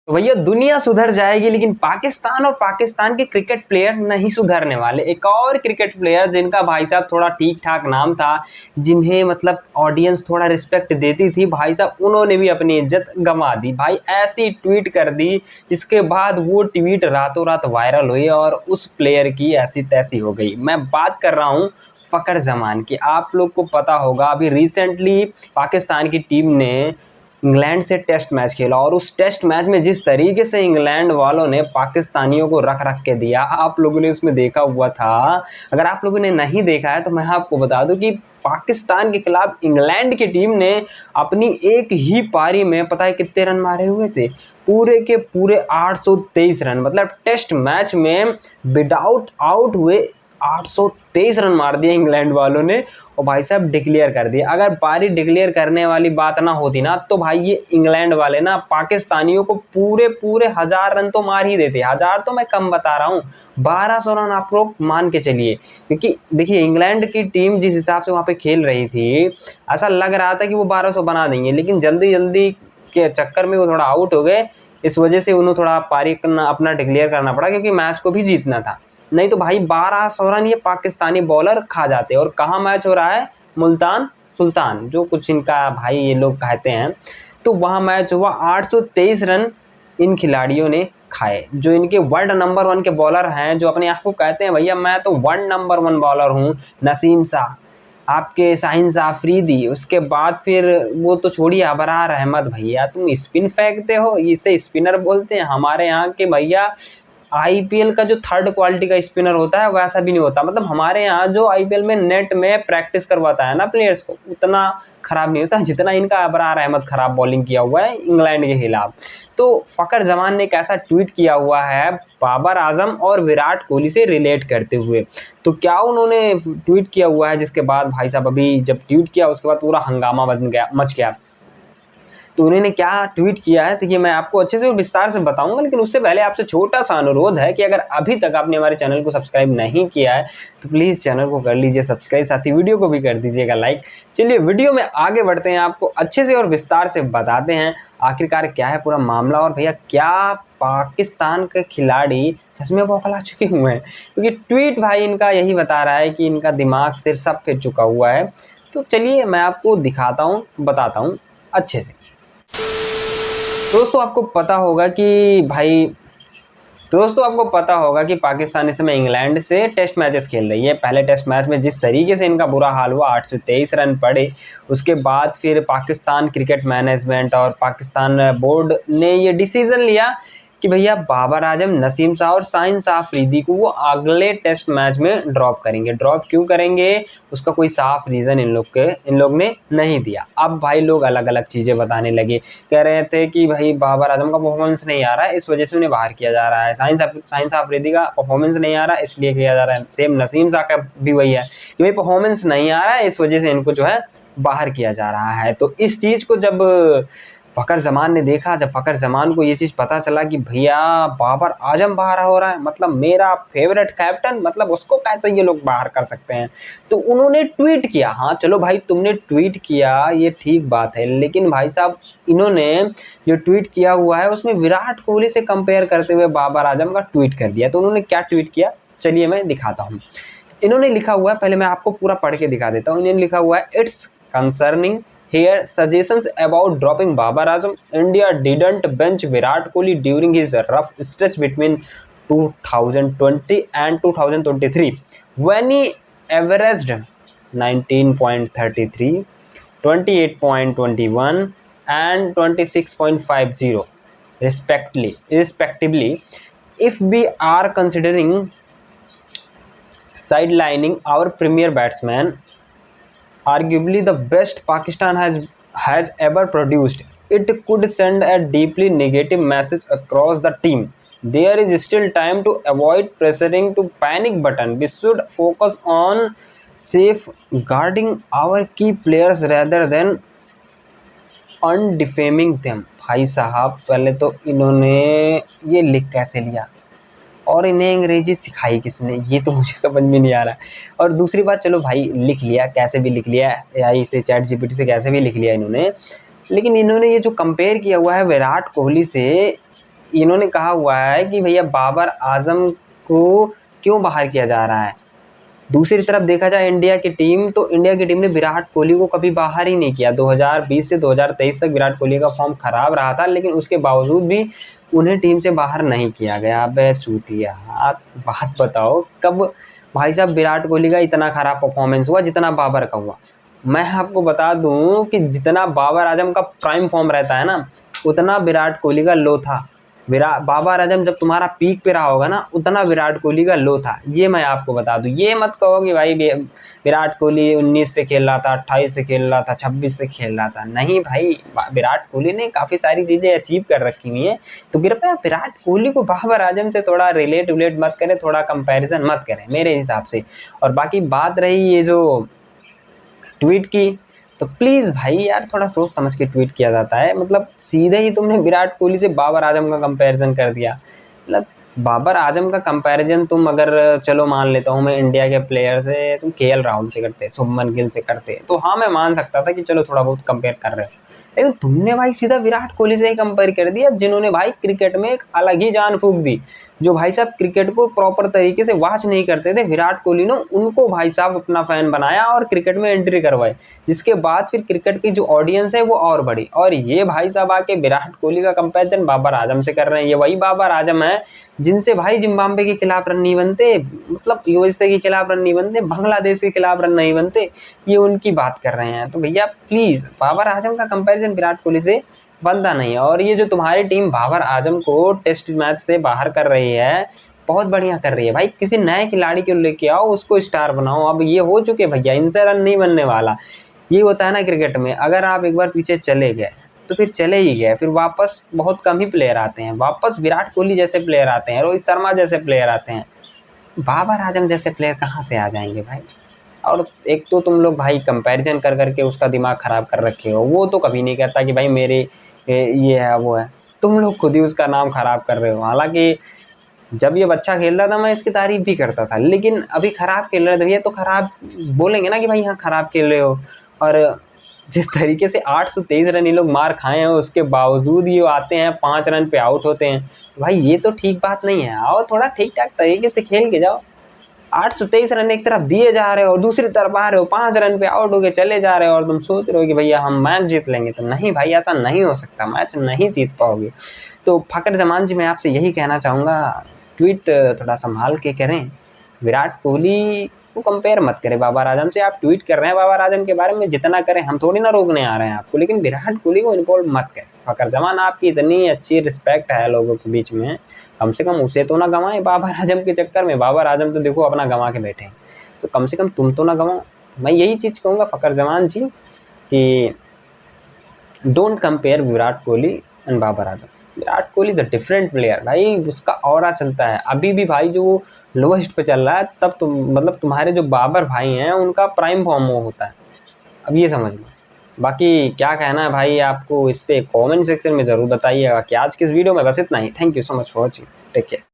तो भैया दुनिया सुधर जाएगी लेकिन पाकिस्तान और पाकिस्तान के क्रिकेट प्लेयर नहीं सुधरने वाले। एक और क्रिकेट प्लेयर जिनका भाई साहब थोड़ा ठीक ठाक नाम था, जिन्हें मतलब ऑडियंस थोड़ा रिस्पेक्ट देती थी, भाई साहब उन्होंने भी अपनी इज्जत गंवा दी। भाई ऐसी ट्वीट कर दी जिसके बाद वो ट्वीट रातों रात वायरल हुई और उस प्लेयर की ऐसी तैसी हो गई। मैं बात कर रहा हूँ फ़खर जमान की। आप लोग को पता होगा अभी रिसेंटली पाकिस्तान की टीम ने इंग्लैंड से टेस्ट मैच खेला और उस टेस्ट मैच में जिस तरीके से इंग्लैंड वालों ने पाकिस्तानियों को रख रख के दिया, आप लोगों ने उसमें देखा हुआ था। अगर आप लोगों ने नहीं देखा है तो मैं आपको बता दूं कि पाकिस्तान के खिलाफ इंग्लैंड की टीम ने अपनी एक ही पारी में पता है कितने रन मारे हुए थे? पूरे के पूरे 823 रन। मतलब टेस्ट मैच में विदाउट आउट हुए 823 रन मार दिए इंग्लैंड वालों ने और भाई साहब डिक्लेयर कर दिया। अगर पारी डिक्लेयर करने वाली बात ना होती ना तो भाई ये इंग्लैंड वाले ना पाकिस्तानियों को पूरे पूरे 1000 रन तो मार ही देते। 1000 तो मैं कम बता रहा हूँ, 1200 रन आप लोग मान के चलिए। क्योंकि देखिए इंग्लैंड की टीम जिस हिसाब से वहाँ पे खेल रही थी, ऐसा लग रहा था कि वो 1200 बना देंगे, लेकिन जल्दी जल्दी के चक्कर में वो थोड़ा आउट हो गए। इस वजह से उन्हें थोड़ा पारी अपना डिक्लेयर करना पड़ा क्योंकि मैच को भी जीतना था। नहीं तो भाई 1200 रन ये पाकिस्तानी बॉलर खा जाते। और कहाँ मैच हो रहा है? मुल्तान सुल्तान, जो कुछ इनका भाई ये लोग कहते हैं, तो वहाँ मैच हुआ। 823 रन इन खिलाड़ियों ने खाए। जो इनके वर्ल्ड नंबर 1 के बॉलर हैं, जो अपने आप को कहते हैं भैया मैं तो वर्ल्ड नंबर 1 बॉलर हूँ, नसीम शाह, आपके शाहीन अफरीदी, उसके बाद फिर वो तो छोड़िए अबरार अहमद, भैया तुम स्पिन फेंकते हो, इसे स्पिनर बोलते हैं। हमारे यहाँ के भैया आईपीएल का जो थर्ड क्वालिटी का स्पिनर होता है वैसा भी नहीं होता। मतलब हमारे यहाँ जो आईपीएल में नेट में प्रैक्टिस करवाता है ना प्लेयर्स को, उतना खराब नहीं होता जितना इनका अबरार अहमद खराब बॉलिंग किया हुआ है इंग्लैंड के खिलाफ। तो फ़खर जमान ने एक ऐसा ट्वीट किया हुआ है बाबर आजम और विराट कोहली से रिलेट करते हुए। तो क्या उन्होंने ट्वीट किया हुआ है, जिसके बाद भाई साहब अभी जब ट्वीट किया उसके बाद पूरा हंगामा मच गया। तो उन्होंने क्या ट्वीट किया है तो ये मैं आपको अच्छे से और विस्तार से बताऊंगा, लेकिन उससे पहले आपसे छोटा सा अनुरोध है कि अगर अभी तक आपने हमारे चैनल को सब्सक्राइब नहीं किया है तो प्लीज़ चैनल को कर लीजिए सब्सक्राइब, साथ ही वीडियो को भी कर दीजिएगा लाइक। चलिए वीडियो में आगे बढ़ते हैं, आपको अच्छे से और विस्तार से बताते हैं आखिरकार क्या है पूरा मामला और भैया क्या पाकिस्तान के खिलाड़ी सच में बौखला चुके हुए हैं। क्योंकि ट्वीट भाई इनका यही बता रहा है कि इनका दिमाग सिर सब फिर चुका हुआ है। तो चलिए मैं आपको दिखाता हूँ, बताता हूँ अच्छे से। दोस्तों आपको पता होगा कि पाकिस्तान इस समय इंग्लैंड से टेस्ट मैचेस खेल रही है। पहले टेस्ट मैच में जिस तरीके से इनका बुरा हाल हुआ, 823 रन पड़े, उसके बाद फिर पाकिस्तान क्रिकेट मैनेजमेंट और पाकिस्तान बोर्ड ने ये डिसीजन लिया कि भैया बाबर आजम, नसीम शाह और शाहीन अफरीदी को वो अगले टेस्ट मैच में ड्रॉप करेंगे। ड्रॉप क्यों करेंगे उसका कोई साफ रीज़न इन लोग ने नहीं दिया। अब भाई लोग अलग अलग चीज़ें बताने लगे, कह रहे थे कि भाई बाबर आजम का परफॉर्मेंस नहीं आ रहा है इस वजह से उन्हें बाहर किया जा रहा है, शाहीन अफरीदी का परफॉर्मेंस नहीं आ रहा है इसलिए किया जा रहा है, सेम नसीम शाह का भी वही है कि भाई परफॉर्मेंस नहीं आ रहा है इस वजह से इनको जो है बाहर किया जा रहा है। तो इस चीज़ को जब फ़खर जमान ने देखा, जब फ़खर जमान को ये चीज़ पता चला कि भैया बाबर आजम बाहर हो रहा है, मतलब मेरा फेवरेट कैप्टन, मतलब उसको कैसे ये लोग बाहर कर सकते हैं, तो उन्होंने ट्वीट किया। हाँ चलो भाई तुमने ट्वीट किया ये ठीक बात है, लेकिन भाई साहब इन्होंने जो ट्वीट किया हुआ है उसमें विराट कोहली से कंपेयर करते हुए बाबर आजम का ट्वीट कर दिया। तो उन्होंने क्या ट्वीट किया चलिए मैं दिखाता हूँ। इन्होंने लिखा हुआ है, पहले मैं आपको पूरा पढ़ के दिखा देता हूँ। इन्होंने लिखा हुआ है, it's concerning here suggestions about dropping Babar Azam. India didn't bench Virat Kohli during his rough stretch between 2020 and 2023 when he averaged 19.33, 28.21 and 26.50 respectively. If we are considering sidelining our premier batsman, arguably the best Pakistan has ever produced, it could send a deeply negative message across the team. There is still time to avoid pressuring to panic button. We should focus on safeguarding our key players rather than undefaming them. भाई साहब पहले तो इन्होंने ये लिख कैसे लिया और इन्हें अंग्रेजी सिखाई किसने, ये तो मुझे समझ में नहीं आ रहा है। और दूसरी बात, चलो भाई लिख लिया, कैसे भी लिख लिया, एआई से चैट जीपीटी से कैसे भी लिख लिया इन्होंने, लेकिन इन्होंने ये जो कंपेयर किया हुआ है विराट कोहली से, इन्होंने कहा हुआ है कि भैया बाबर आजम को क्यों बाहर किया जा रहा है। दूसरी तरफ देखा जाए इंडिया की टीम, तो इंडिया की टीम ने विराट कोहली को कभी बाहर ही नहीं किया। 2020 से 2023 तक विराट कोहली का फॉर्म खराब रहा था, लेकिन उसके बावजूद भी उन्हें टीम से बाहर नहीं किया गया। अबे चूतिया, बात बताओ कब भाई साहब विराट कोहली का इतना खराब परफॉर्मेंस हुआ जितना बाबर का हुआ। मैं आपको बता दूं कि जितना बाबर आजम का प्राइम फॉर्म रहता है ना, उतना विराट कोहली का लो था। बाबर आजम जब तुम्हारा पीक पे रहा होगा ना, उतना विराट कोहली का लो था। ये मैं आपको बता दूं। ये मत कहो कि भाई विराट कोहली 19 से खेल रहा था, 28 से खेल रहा था, 26 से खेल रहा था। नहीं भाई, विराट कोहली ने काफ़ी सारी चीज़ें अचीव कर रखी हुई हैं। तो कृपया विराट कोहली को बाबर आजम से थोड़ा रिलेट मत करें, थोड़ा कंपेरिजन मत करें मेरे हिसाब से। और बाकी बात रही ये जो ट्वीट की, तो प्लीज़ भाई यार थोड़ा सोच समझ के ट्वीट किया जाता है। मतलब सीधे ही तुमने विराट कोहली से बाबर आजम का कंपैरिजन कर दिया। मतलब बाबर आजम का कंपैरिजन तुम अगर, चलो मान लेता हूँ मैं, इंडिया के प्लेयर से तुम केएल राहुल से करते, शुभमन गिल से करते, तो हाँ मैं मान सकता था कि चलो थोड़ा बहुत कंपेयर कर रहे हो। लेकिन तुमने भाई सीधा विराट कोहली से ही कंपेयर कर दिया, जिन्होंने भाई क्रिकेट में एक अलग ही जान फूंक दी। जो भाई साहब क्रिकेट को प्रॉपर तरीके से वॉच नहीं करते थे, विराट कोहली ने उनको भाई साहब अपना फैन बनाया और क्रिकेट में एंट्री करवाई, जिसके बाद फिर क्रिकेट की जो ऑडियंस है वो और बढ़ी। और ये भाई साहब आके विराट कोहली का कंपैरिजन बाबर आजम से कर रहे हैं। ये वही बाबर आजम है जिनसे भाई जिम्बाब्वे के खिलाफ रन नहीं बनते, मतलब यूएसए के खिलाफ रन नहीं बनते, बांग्लादेश के खिलाफ रन नहीं बनते, ये उनकी बात कर रहे हैं। तो भैया प्लीज़, बाबर आजम का कंपैरिजन विराट कोहली से बनता नहीं है। और ये जो तुम्हारी टीम बाबर आजम को टेस्ट मैच से बाहर कर रही है, बहुत बढ़िया कर रही है भाई। किसी नए खिलाड़ी को लेके आओ, उसको स्टार बनाओ। अब ये हो चुके भैया, इनसे रन नहीं बनने वाला। ये होता है ना क्रिकेट में, अगर आप एक बार पीछे चले गए तो फिर चले ही गए, फिर वापस बहुत कम ही प्लेयर आते हैं। वापस विराट कोहली जैसे प्लेयर आते हैं, रोहित शर्मा जैसे प्लेयर आते हैं, बाबर आजम जैसे प्लेयर कहाँ से आ जाएंगे भाई। और एक तो तुम लोग भाई कंपैरिजन कर करके उसका दिमाग ख़राब कर रखे हो। वो तो कभी नहीं कहता कि भाई मेरे ये है वो है, तुम लोग खुद ही उसका नाम ख़राब कर रहे हो। हालांकि जब ये बच्चा खेल रहा था मैं इसकी तारीफ़ भी करता था, लेकिन अभी ख़राब खेल रहे थे भैया, तो ख़राब बोलेंगे ना कि भाई यहाँ ख़राब खेल रहे हो। और जिस तरीके से 823 रन ये लोग मार खाए हैं, उसके बावजूद ये आते हैं 5 रन पे आउट होते हैं, तो भाई ये तो ठीक बात नहीं है। आओ थोड़ा ठीक ठाक तरीके से खेल के जाओ। 823 रन एक तरफ दिए जा रहे हो और दूसरी तरफ आ रहे हो 5 रन पे आउट होके चले जा रहे हो, और तुम सोच रहे हो कि भैया हम मैच जीत लेंगे। तो नहीं भाई, ऐसा नहीं हो सकता, मैच नहीं जीत पाओगे। तो फ़खर जमान जी, मैं आपसे यही कहना चाहूँगा, ट्वीट थोड़ा संभाल के करें। विराट कोहली को कंपेयर मत करें बाबर आजम से। आप ट्वीट कर रहे हैं बाबर आजम के बारे में, जितना करें, हम थोड़ी ना रोकने आ रहे हैं आपको, लेकिन विराट कोहली को इन्वॉल्व मत करें। फ़खर जमान, आपकी इतनी अच्छी रिस्पेक्ट है लोगों के बीच में, कम से कम उसे तो ना गंवाएं बाबर आजम के चक्कर में। बाबर आजम तो देखो अपना गंवा के बैठे हैं, तो कम से कम तुम तो ना गंवाओ। मैं यही चीज़ कहूँगा फ़खर जमान जी कि don't compare Virat Kohli and Babar Azam. Virat Kohli is a different player भाई, उसका ऑरा चलता है अभी भी भाई, जो लोएस्ट पे चल रहा है। तब तुम मतलब तुम्हारे जो बाबर भाई हैं उनका प्राइम फॉर्म वो होता है, अब ये समझ लो। बाकी क्या कहना है भाई आपको इस पे कमेंट सेक्शन में ज़रूर बताइएगा। कि आज की इस वीडियो में बस इतना ही। Thank you so much for watching, take care.